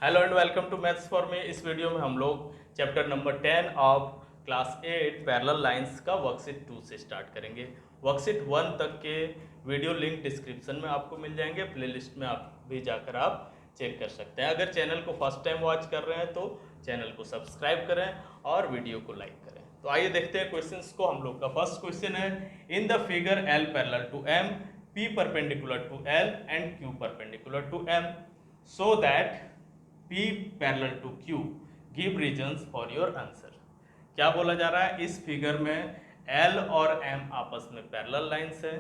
Hello and welcome to maths for me. इस video में हम लोग chapter number 10 of class 8 parallel lines का वर्कशीट 2 से स्टार्ट करेंगे। वर्कशीट 1 तक के वीडियो लिंक डिस्क्रिप्शन में आपको मिल जाएंगे, प्लेलिस्ट में आप भी जाकर आप चेक कर सकते हैं। अगर चैनल को फर्स्ट टाइम वॉच कर रहे हैं तो चैनल को सब्सक्राइब करें और वीडियो को लाइक करें। तो आइए देखते हैं क्वेश्चंस को। हम लोग का फर्स्ट क्वेश्चन है, in the figure L parallel to M, P perpendicular to L and Q perpendicular to M, so that P parallel to Q, give reasons for your answer. क्या बोला जा रहा है, इस फिगर में L और M आपस में पैरेलल लाइंस है,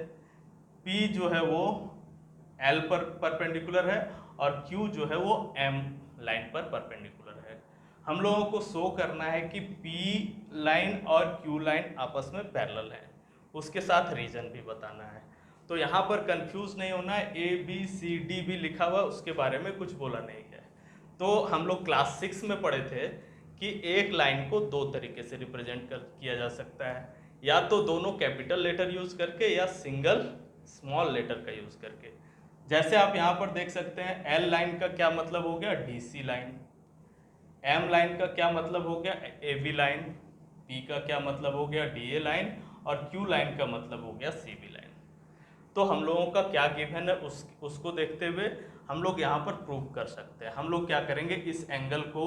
P जो है वो L पर परपेंडिकुलर है और Q जो है वो M लाइन पर परपेंडिकुलर है। हम लोगों को शो करना है कि P लाइन और Q लाइन आपस में पैरेलल है, उसके साथ रीजन भी बताना है। तो यहाँ पर कंफ्यूज नहीं होना है, ABCD भी लिखा हुआ, उसके बारे में कुछ बोला नहीं है। तो हम लोग क्लास 6 में पढ़े थे कि एक लाइन को दो तरीके से रिप्रेजेंट किया जा सकता है, या तो दोनों कैपिटल लेटर यूज करके या सिंगल स्मॉल लेटर का यूज करके। जैसे आप यहाँ पर देख सकते हैं, एल लाइन का क्या मतलब हो गया, DC लाइन। एम लाइन का क्या मतलब हो गया, AB लाइन। पी का क्या मतलब हो गया, DA लाइन। और क्यू लाइन का मतलब हो गया CB लाइन। तो हम लोगों का क्या गिवन है उसको देखते हुए हम लोग यहाँ पर प्रूव कर सकते हैं। हम लोग क्या करेंगे, इस एंगल को,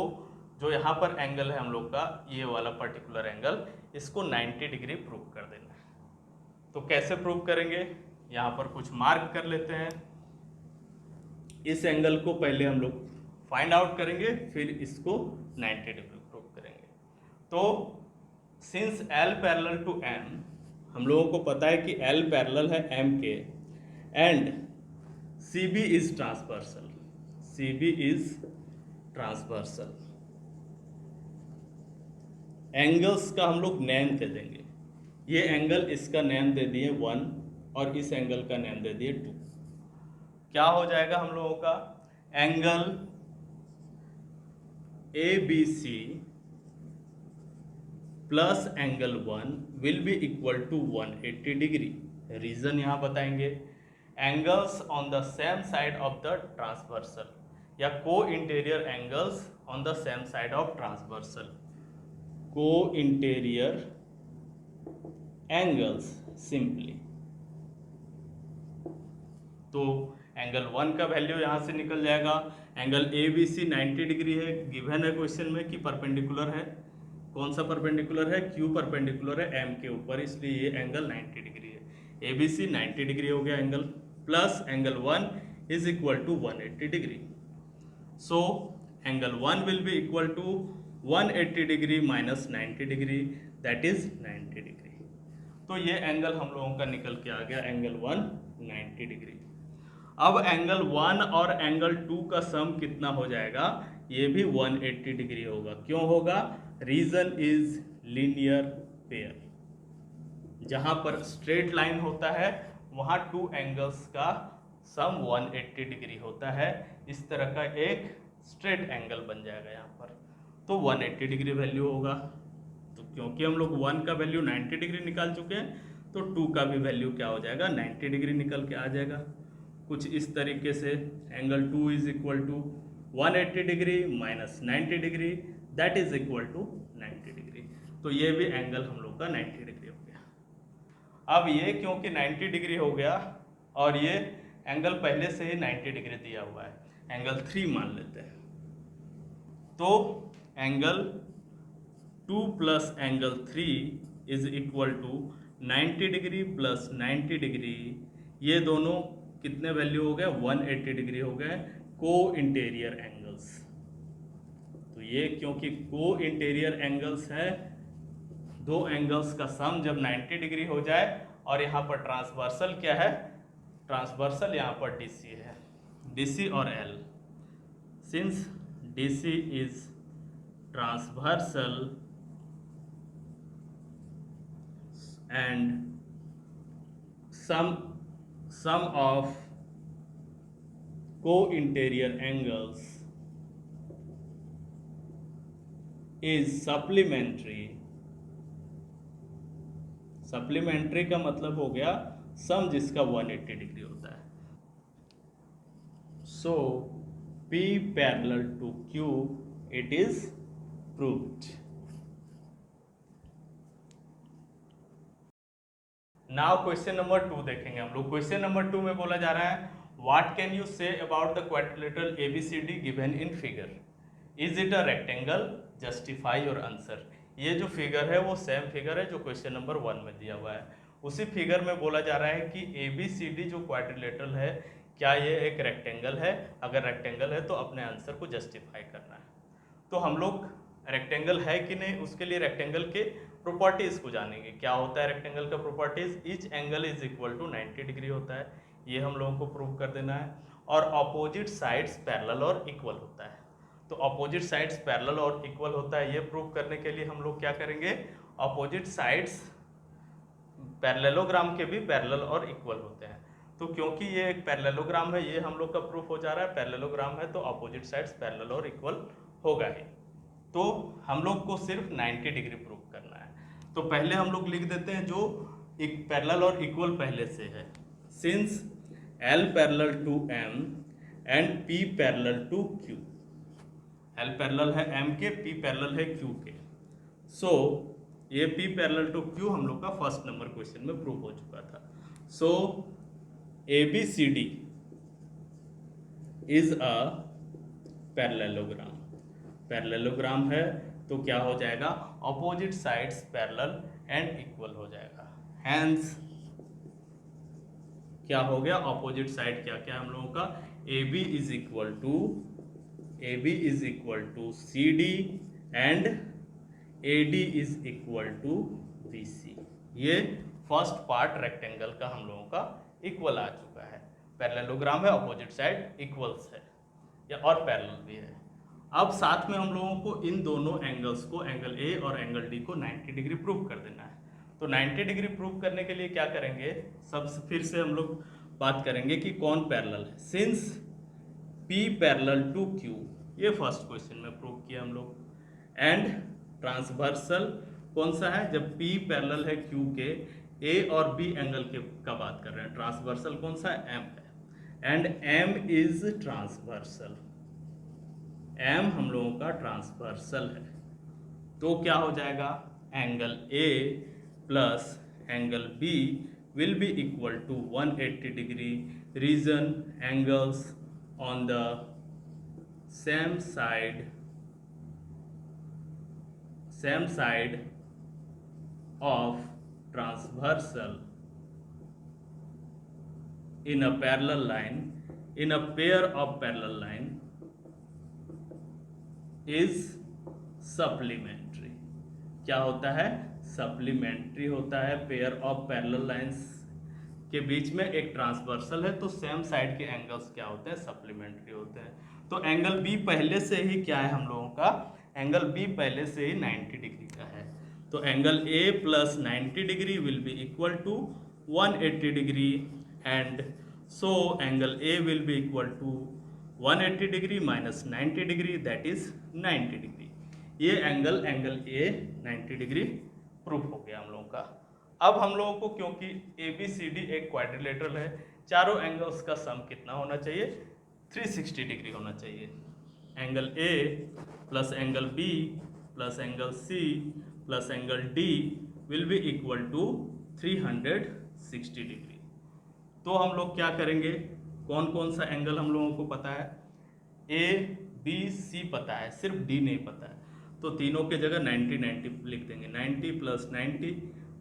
जो यहाँ पर एंगल है हम लोग का, ये वाला पर्टिकुलर एंगल, इसको 90 डिग्री प्रूव कर देना है। तो कैसे प्रूव करेंगे, यहाँ पर कुछ मार्क कर लेते हैं। इस एंगल को पहले हम लोग फाइंड आउट करेंगे, फिर इसको 90 डिग्री प्रूव करेंगे। तो since L parallel to M, हम लोगों को पता है कि L पैरेलल है M के, and CB is transversal. CB is transversal. Angles का हम लोग नेम दे देंगे। ये एंगल, इसका नेम दे दिए 1 और इस एंगल का नेम दे दिए 2। क्या हो जाएगा हम लोगों का, angle ABC plus angle 1 will be equal to 180 degree. Reason यहाँ बताएंगे, angles on the same side of the transversal, या co interior angles on the same side of transversal. Co interior angles simply. तो angle 1 का value यहाँ से निकल जाएगा। Angle ABC 90 degree है, गिवन है क्वेश्चन में कि परपेंडिकुलर है। कौन सा परपेंडिकुलर है, Q परपेंडिकुलर है M के ऊपर, इसलिए ये एंगल 90 डिग्री है। ABC 90 डिग्री हो गया angle, plus angle 1 is equal to 180 degree. So angle 1 will be equal to 180 degree minus 90 degree, that is 90 degree. तो ये एंगल हम लोगों का निकल के आ गया, एंगल 1 90 डिग्री। अब एंगल 1 और एंगल 2 का सम कितना हो जाएगा, ये भी 180 डिग्री होगा। क्यों होगा, रीजन इज लीनियर पेयर। जहां पर स्ट्रेट लाइन होता है वहां टू एंगल्स का सम 180 डिग्री होता है। इस तरह का एक स्ट्रेट एंगल बन जाएगा यहाँ पर, तो 180 डिग्री वैल्यू होगा। तो क्योंकि हम लोग 1 का वैल्यू 90 डिग्री निकाल चुके हैं, तो 2 का भी वैल्यू क्या हो जाएगा, 90 डिग्री निकल के आ जाएगा। कुछ इस तरीके से angle 2 is equal to 180 degree minus 90 degree, that is equal to 90 degree. तो ये भी एंगल हम लोग का 90 डिग्री हो गया। अब ये क्योंकि 90 डिग्री हो गया और ये एंगल पहले से ही 90 डिग्री दिया हुआ है, एंगल 3 मान लेते हैं। तो angle 2 plus angle 3 is equal to 90 degree plus 90 degree. ये दोनों कितने वैल्यू हो गए, 180 डिग्री हो गए, को इंटीरियर एंगल्स। तो ये क्योंकि को इंटीरियर एंगल्स है, दो एंगल्स का सम जब 90 डिग्री हो जाए, और यहाँ पर ट्रांसवर्सल क्या है, ट्रांसवर्सल यहाँ पर DC है, DC और L। Since DC is transversal and sum of co-interior angles is supplementary। Supplementary का मतलब हो गया सम जिसका 180 डिग्री होता है। सो P parallel to Q, it is proved. Now question number 2 देखेंगे हम लोग। क्वेश्चन नंबर 2 में बोला जा रहा है what can you say about the quadrilateral ABCD given in figure, is it a rectangle, justify your answer. ये जो फिगर है वो सेम फिगर है जो क्वेश्चन नंबर 1 में दिया हुआ है। उसी फिगर में बोला जा रहा है कि ABCD जो क्वाड्रिलेटरल है क्या ये एक रेक्टेंगल है, अगर रेक्टेंगल है तो अपने आंसर को जस्टिफाई करना है। तो हम लोग रेक्टेंगल है कि नहीं उसके लिए रेक्टेंगल के प्रॉपर्टीज को जानेंगे। क्या होता है रेक्टेंगल का properties, each angle is equal to 90 degree होता है, ये हम लोगों को प्रूव कर देना है। और अपोजिट साइड्स पैरेलल और इक्वल होता है। तो अपोजिट साइड्स पैरेलल और इक्वल होता है, ये प्रूव करने के लिए हम लोग क्या करेंगे, अपोजिट साइड्स पैरेललोग्राम के भी पैरेलल और इक्वल होते हैं। तो क्योंकि ये एक पैरेललोग्राम है, ये हम लोग का प्रूफ हो जा रहा है, पैरेललोग्राम है तो अपोजिट साइड्स पैरेलल और इक्वल होगा ही। तो हम लोग को सिर्फ 90 डिग्री प्रूव करना है। तो पहले हम लोग लिख देते हैं जो एक पैरेलल और इक्वल पहले से है, since L parallel to M and P parallel to Q, L parallel है M के, P पैरेलल है Q के। सो ये P पैरेलल टू Q हम लोग का फर्स्ट नंबर क्वेश्चन में प्रूव हो चुका था। सो ABCD is a parallelogram, parallelogram है तो क्या हो जाएगा, opposite sides parallel and equal हो जाएगा। हैंस क्या हो गया, अपोजिट साइड क्या क्या हम लोगों का, AB is equal to CD and AD is equal to BC। ये फर्स्ट पार्ट रेक्टेंगल का हम लोगों का इक्वल आ चुका है। पैरेललोग्राम है, अपोजिट साइड इक्वल्स है या और पैरेलल भी है। अब साथ में हम लोगों को इन दोनों एंगल्स को, एंगल A और एंगल D को 90 डिग्री प्रूव कर देना है। तो 90 डिग्री प्रूव करने के लिए क्या करेंगे, सबसे फिर से हम लोग बात करेंगे कि कौन पैरेलल है। Since P parallel to Q, ये फर्स्ट क्वेश्चन में प्रूव किया हम लोग, एंड ट्रांसवर्सल कौन सा है, जब P पैरेलल है Q के, A और B एंगल के का बात कर रहे हैं, ट्रांसवर्सल कौन सा है, M है, and M is transversal, M हम लोगों का ट्रांसवर्सल है। तो क्या हो जाएगा, angle A plus angle B will be equal to 180 degree region angles on the same side of transversal in a parallel line, in a pair of parallel line is supplementary। क्या होता है, supplementary होता है। Pair of parallel lines के बीच में एक transversal है तो सेम साइड के एंगल्स क्या होते हैं, सप्लीमेंट्री होते हैं। तो एंगल B पहले से ही क्या है हम लोगों का, एंगल B पहले से ही 90 डिग्री का है। तो angle A plus 90 degree will be equal to 180 degree, and so angle A will be equal to 180 degree minus 90 degree, that is 90 degree. ये एंगल A 90 डिग्री प्रूफ हो गया हम लोगों का। अब हम लोगों को क्योंकि ABCD एक क्वाड्रिलेटरल है, चारों एंगल्स का सम कितना होना चाहिए, 360 डिग्री होना चाहिए। Angle A plus angle B plus angle C plus angle D will be equal to 360 degree. तो हम लोग क्या करेंगे, कौन कौन सा एंगल हम लोगों को पता है, A B C पता है, सिर्फ D नहीं पता है। तो तीनों के जगह 90 90 लिख देंगे, 90 plus 90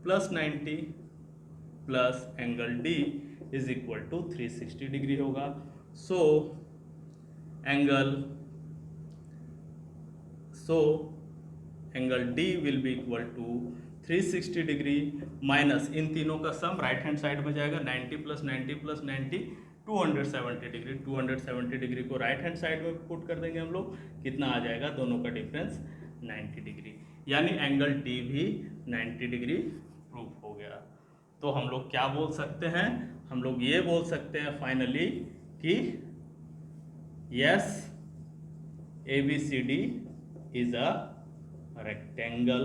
plus 90 plus angle D is equal to 360 degree होगा। So angle D will be equal to 360 degree minus इन तीनों का सम राइट हैंड साइड में जाएगा, 90 प्लस 90 प्लस 90 270 डिग्री। 270 डिग्री को राइट हैंड साइड में पुट कर देंगे हम लोग, कितना आ जाएगा, दोनों का डिफरेंस 90 डिग्री, यानी एंगल D भी 90 डिग्री प्रूफ हो गया। तो हम लोग क्या बोल सकते हैं, हम लोग ये बोल सकते हैं फाइनली कि yes ABCD is a rectangle,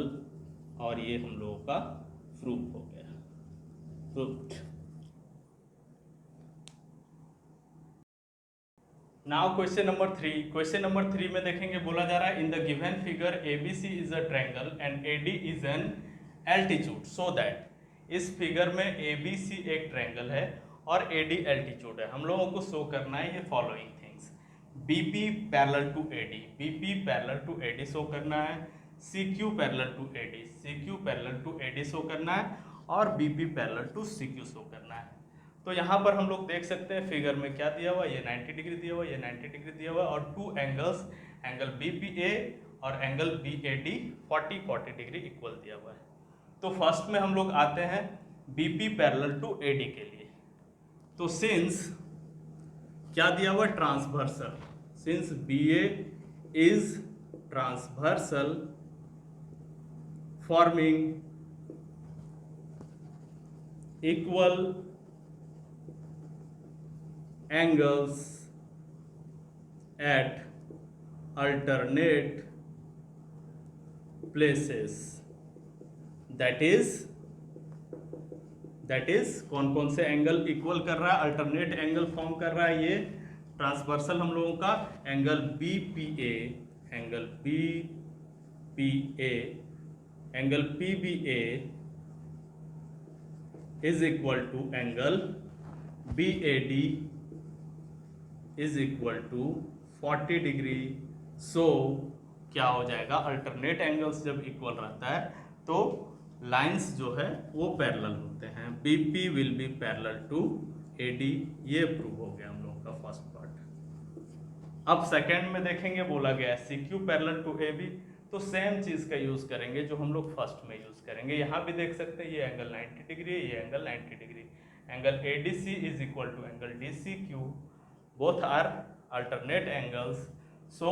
और ये हम लोगों का प्रूफ हो गया, प्रूफ। नाउ क्वेश्चन नंबर 3 में देखेंगे, बोला जा रहा है in the given figure ABC is a triangle and AD is an altitude so that, इस फिगर में ABC एक ट्रायंगल है और AD एल्टीट्यूड है। हम लोगों को शो करना है ये following things, BP parallel to AD, BP parallel to AD show करना है, CQ parallel to AD, CQ parallel to AD show करना है और BP parallel to CQ show करना है। तो यहाँ पर हम लोग देख सकते हैं फिगर में क्या दिया हुआ है, ये 90 डिग्री दिया हुआ है, ये 90 डिग्री दिया हुआ है और टू एंगल्स, एंगल BPA और एंगल BAD 40 डिग्री इक्वल दिया हुआ है। तो फर्स्ट में हम लोग आते हैं BP पैरेलल टू AD के लिए। तो सिंस क्या दिया हुआ है, transversal, since BA is transversal forming equal angles at alternate places, that is कौन कौन से एंगल इक्वल कर रहा है, अल्टरनेट एंगल फॉर्म कर रहा है। ये ट्रांसवर्सल हम लोगों का angle BPA, angle BPA, angle PBA is equal to angle BAD is equal to 40 degree. So क्या हो जाएगा, अल्टरनेट एंगल्स जब इक्वल रहता है तो लाइंस जो है वो पैरेलल होते हैं। BP will be parallel to AD, ये प्रूव हो गया हम लोगों का फर्स्ट पार्ट। अब सेकेंड में देखेंगे, बोला गया है CQ पैरेलल टू AB, तो सेम चीज का यूज करेंगे जो हम लोग फर्स्ट में यूज करेंगे। यहाँ भी देख सकते हैं ये एंगल 90 डिग्री है, ये angle 90 degree, angle ADC is equal to angle DCQ, both are alternate angles, so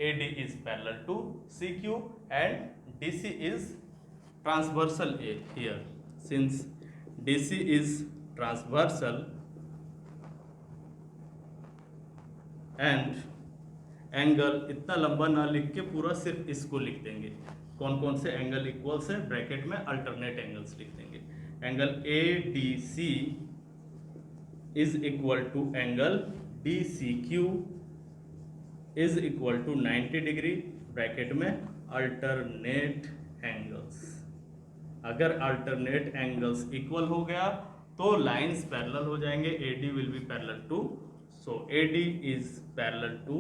AD is parallel to CQ and DC is transversal here, since DC is transversal and angle, इतना लंबा ना लिख के पूरा सिर्फ इसको लिख देंगे, कौन कौन से एंगल इक्वल्स है, ब्रैकेट में अल्टरनेट एंगल्स लिख देंगे। Angle ADC is equal to angle DCQ is equal to 90 degree, bracket में अल्टरनेट एंगल्स। अगर अल्टरनेट एंगल्स इक्वल हो गया तो लाइंस पैरेलल हो जाएंगे, AD will be parallel to, so AD is parallel to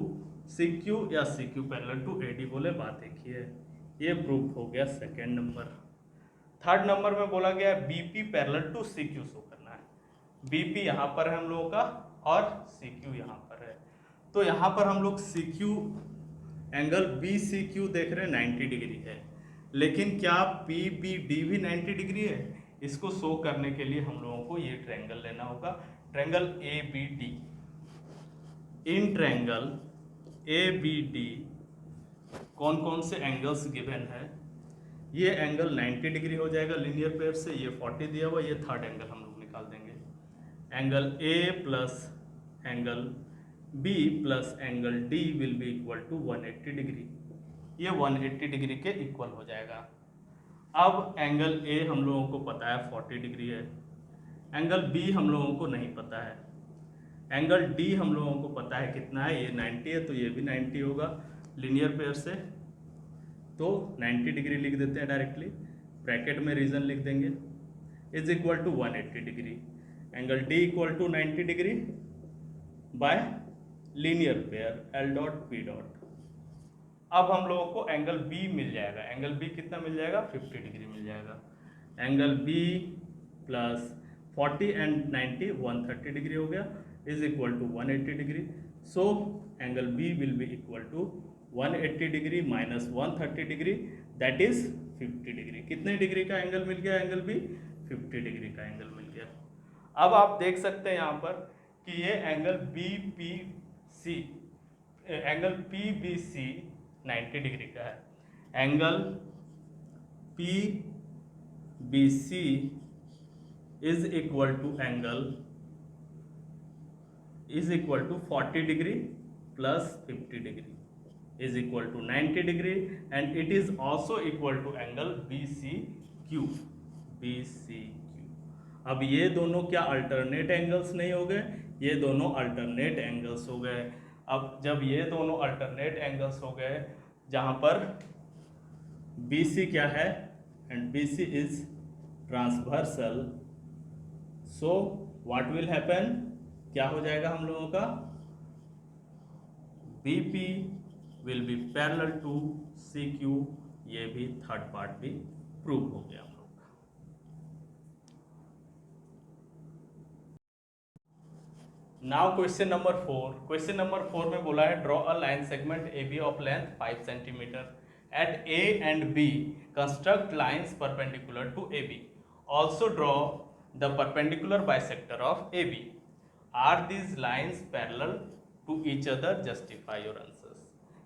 CQ या CQ पैरेलल टू AD, बोले बात एक ही है। ये प्रूफ हो गया सेकेंड नंबर। थर्ड नंबर में बोला गया BP parallel to CQ show करना है। BP यहाँ पर है हम लोगों का और CQ यहाँ पर है, तो यहाँ पर हम लोग CQ एंगल BCQ देख रहे हैं 90 डिग्री है, लेकिन क्या PBD भी 90 डिग्री है? इसको शो करने के लिए हम लोगों को ये ट्रायंगल लेना होगा, triangle ABD। In triangle ABD कौन कौन से एंगल्स गिवन है, ये एंगल 90 डिग्री हो जाएगा लीनियर पेयर से, ये 40 दिया हुआ, ये थर्ड एंगल हम लोग निकाल देंगे। Angle A plus angle B plus angle D will be equal to 180 degree, ये 180 डिग्री के इक्वल हो जाएगा। अब एंगल A हम लोगों को पता है 40 डिग्री है, एंगल B हम लोगों को नहीं पता है, एंगल D हम लोगों को पता है कितना है, ये 90 है तो ये भी 90 होगा लीनियर पेयर से, तो 90 डिग्री लिख देते हैं डायरेक्टली, ब्रैकेट में रीजन लिख देंगे, is equal to 180 degree. Angle D equal to 90 degree by linear pair L dot P dot. अब हम लोगों को एंगल B मिल जाएगा, एंगल B कितना मिल जाएगा, 50 डिग्री मिल जाएगा। Angle B plus 40 and 90 130 degree हो गया, is equal to 180 degree. So angle B will be equal to 180 degree minus 130 degree, that is 50 degree. कितने डिग्री का एंगल मिल गया एंगल B? 50 डिग्री का एंगल मिल गया। अब आप देख सकते हैं यहाँ पर कि ये angle BPC, angle PBC 90 degree का है, angle PBC is equal to angle is equal to 40 degree plus 50 degree is equal to 90 degree and it is also equal to angle BCQ। अब ये दोनों क्या अल्टरनेट एंगल्स नहीं हो गए, ये दोनों अल्टरनेट एंगल्स हो गए। अब जब ये दोनों अल्टरनेट एंगल्स हो गए जहां पर BC क्या है and BC is transversal, so what will happen, क्या हो जाएगा हम लोगों का, BP will be parallel to CQ। ये भी थर्ड पार्ट भी प्रूव हो गया हम लोग का। Now question number 4। Question number 4 में बोला है draw a line segment AB of length 5 centimetre at A and B, construct lines perpendicular to AB, also draw the perpendicular bisector of AB, are these lines parallel to each other, justify your answers.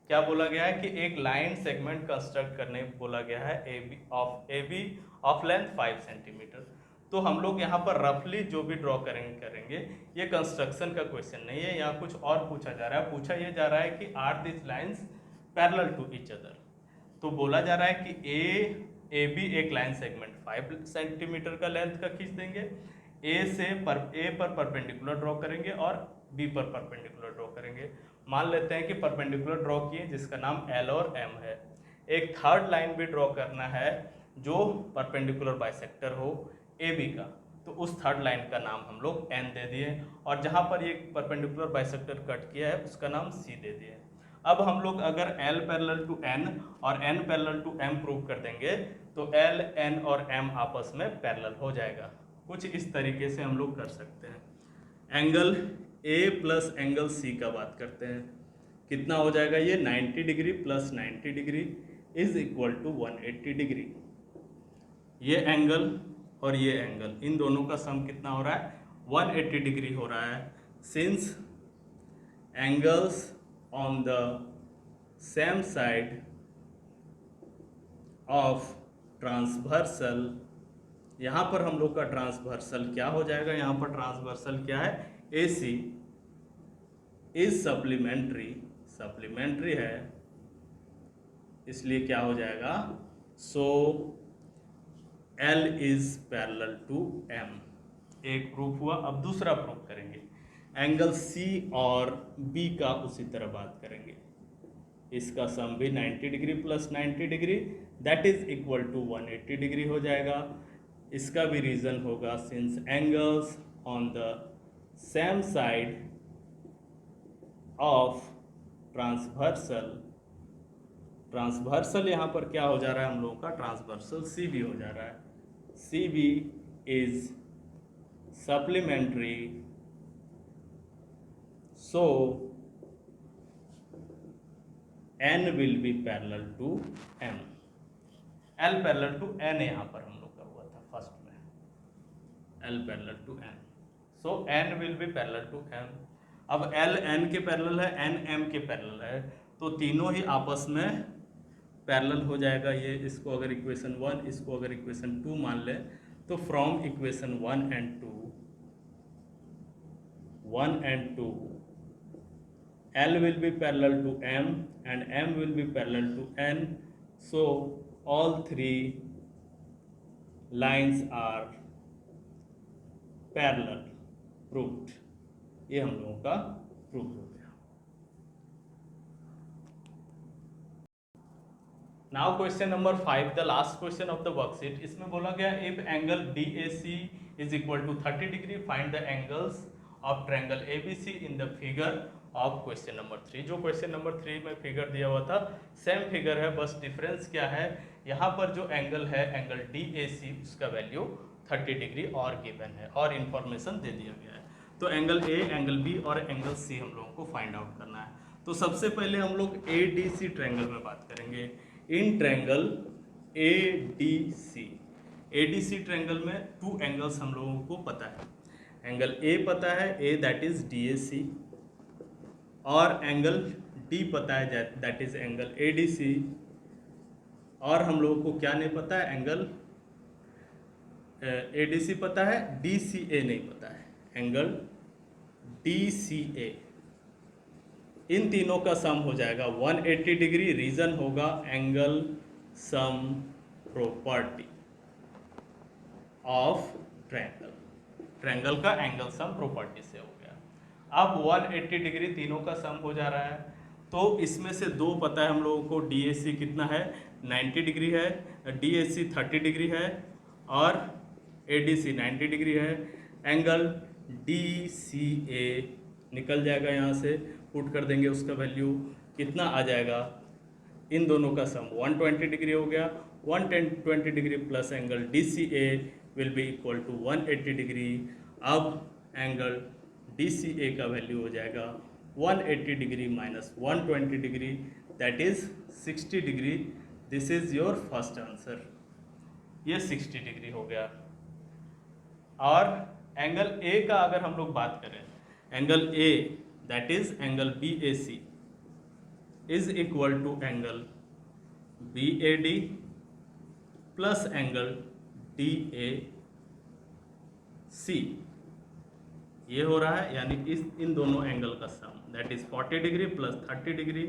क्या बोला गया है कि एक line segment construct करने बोला गया है AB ऑफ लेंथ 5 सेंटीमीटर। तो हम लोग यहाँ पर रफली जो भी ड्रॉ करेंगे, ये कंस्ट्रक्शन का क्वेश्चन नहीं है, यहाँ कुछ और पूछा जा रहा है। पूछा ये जा रहा है कि are this lines parallel to each other. तो बोला जा रहा है कि AB एक लाइन सेगमेंट 5 सेंटीमीटर का लेंथ का खींच देंगे, A पर परपेंडिकुलर ड्रॉ करेंगे और B पर परपेंडिकुलर ड्रॉ करेंगे। मान लेते हैं कि परपेंडिकुलर ड्रॉ किए जिसका नाम L और M है। एक थर्ड लाइन भी ड्रॉ करना है जो परपेंडिकुलर बाइसेक्टर हो AB का, तो उस थर्ड लाइन का नाम हम लोग N दे दिए, और जहाँ पर ये परपेंडिकुलर बाइसेक्टर कट किया है उसका नाम C दे दिए। अब हम लोग अगर L पैरेलल टू N और N parallel to M prove कर देंगे तो L, N और M आपस में पैरेलल हो जाएगा। कुछ इस तरीके से हम लोग कर सकते हैं। Angle A plus angle C का बात करते हैं, कितना हो जाएगा ये 90 degree plus 90 degree is equal to 180 degree. ये एंगल और ये एंगल, इन दोनों का सम कितना हो रहा है, 180 डिग्री हो रहा है। Since angles on the same side of transversal, यहाँ पर हम लोग का ट्रांसवर्सल क्या हो जाएगा, यहाँ पर ट्रांसवर्सल क्या है, AC इज सप्लीमेंट्री है, इसलिए क्या हो जाएगा, so L is parallel to M। एक प्रूफ हुआ। अब दूसरा प्रूफ करेंगे, एंगल C और B का उसी तरह बात करेंगे। इसका सम भी 90 degree plus 90 degree that is equal to 180 degree हो जाएगा। इसका भी रीजन होगा since angles on the same side of transversal यहाँ पर क्या हो जा रहा है हम लोगों का, ट्रांसवर्सल CB हो जा रहा है। CB is supplementary, so N will be parallel to M। L parallel to N यहाँ पर हम लोग का हुआ था फर्स्ट में, L parallel to N, so N will be parallel to M। अब L N के पैरेलल है, N M के पैरेलल है, तो तीनों ही आपस में पैरेलल हो जाएगा। ये इसको अगर इक्वेशन 1, इसको अगर इक्वेशन 2 मान ले तो from equation 1 and 2 L will be parallel to M and M will be parallel to N, so all three lines are parallel, proved। ये हम लोगों का प्रूफ हो गया। Now question number 5, the last question of the worksheet. इसमें बोला गया if angle DAC is equal to 30 degree find the angles of triangle ABC in the figure of question number 3। जो क्वेश्चन नंबर 3 में figure दिया हुआ था same figure है, बस डिफरेंस क्या है, यहाँ पर जो एंगल है एंगल DAC उसका वैल्यू 30 डिग्री और गिवन है और इन्फॉर्मेशन दे दिया गया है। तो एंगल A, एंगल B और एंगल C हम लोगों को फाइंड आउट करना है। तो सबसे पहले हम लोग ADC ट्रायंगल में बात करेंगे। इन ट्रायंगल ADC ट्रायंगल में 2 एंगल्स हम लोगों को पता है। एंगल A पता है, A दैट इज DAC, और एंगल D पता है दैट इज एंगल ADC, और हम लोगों को क्या नहीं पता है, एंगल ADC पता है, DCA नहीं पता है, एंगल DCA। इन तीनों का सम हो जाएगा 180 डिग्री। रीजन होगा angle sum property of triangle, triangle का एंगल सम प्रॉपर्टी से हो गया। अब 180 डिग्री तीनों का सम हो जा रहा है, तो इसमें से दो पता है हम लोगों को, DAC कितना है 90 डिग्री है, DAC 30 डिग्री है और ADC 90 डिग्री है। एंगल DCA निकल जाएगा, यहाँ से पुट कर देंगे, उसका वैल्यू कितना आ जाएगा, इन दोनों का सम 120 डिग्री हो गया। 120 degree plus angle DCA will be equal to 180 degree. अब एंगल DCA का वैल्यू हो जाएगा 180 degree minus 120 degree, that is 60 degree. This is your first answer, ये 60 डिग्री हो गया। और एंगल ए का अगर हम लोग बात करें, angle A that is angle BAC is equal to angle BAD plus angle DAC, ये हो रहा है, यानी इन दोनों एंगल का sum that is 40 degree plus 30 degree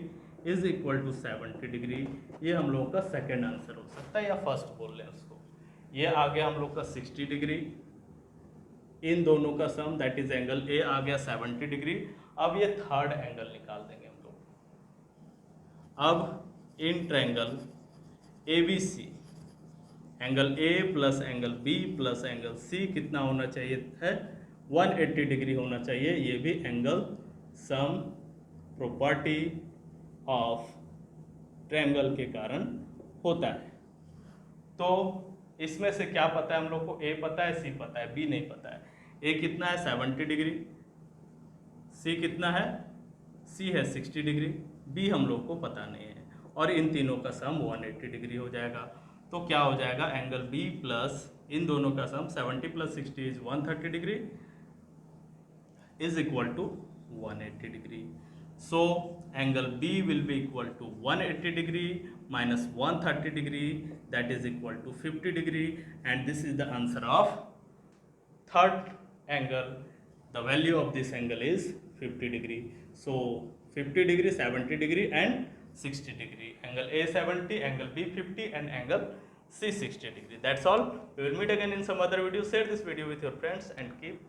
is equal to 70 degree. ये हम लोगों का सेकेंड आंसर हो सकता है, या फर्स्ट बोल लें उसको। ये आ गया हम लोग का 60 डिग्री, इन दोनों का sum that is angle A आ गया 70 डिग्री। अब ये थर्ड एंगल निकाल देंगे हम लोग। अब in triangle ABC, angle A plus angle B plus angle C कितना होना चाहिए है, 180 डिग्री होना चाहिए। ये भी angle sum property of triangle के कारण होता है। तो इसमें से क्या पता है हम लोग को, A पता है, C पता है, B नहीं पता है। A कितना है 70 डिग्री, C कितना है, C है 60 डिग्री, B हम लोग को पता नहीं है, और इन तीनों का सम 180 डिग्री हो जाएगा। तो क्या हो जाएगा, एंगल B प्लस इन दोनों का sum 70 plus 60 is 130 degree is equal to 180 degree. So angle B will be equal to 180 degree minus 130 degree, that is equal to 50 degree, and this is the answer of third angle. The value of this angle is 50 degree. So 50 degree, 70 degree and 60 degree. Angle A 70, angle B 50 and angle C 60 degree. That's all. We will meet again in some other video. Share this video with your friends and keep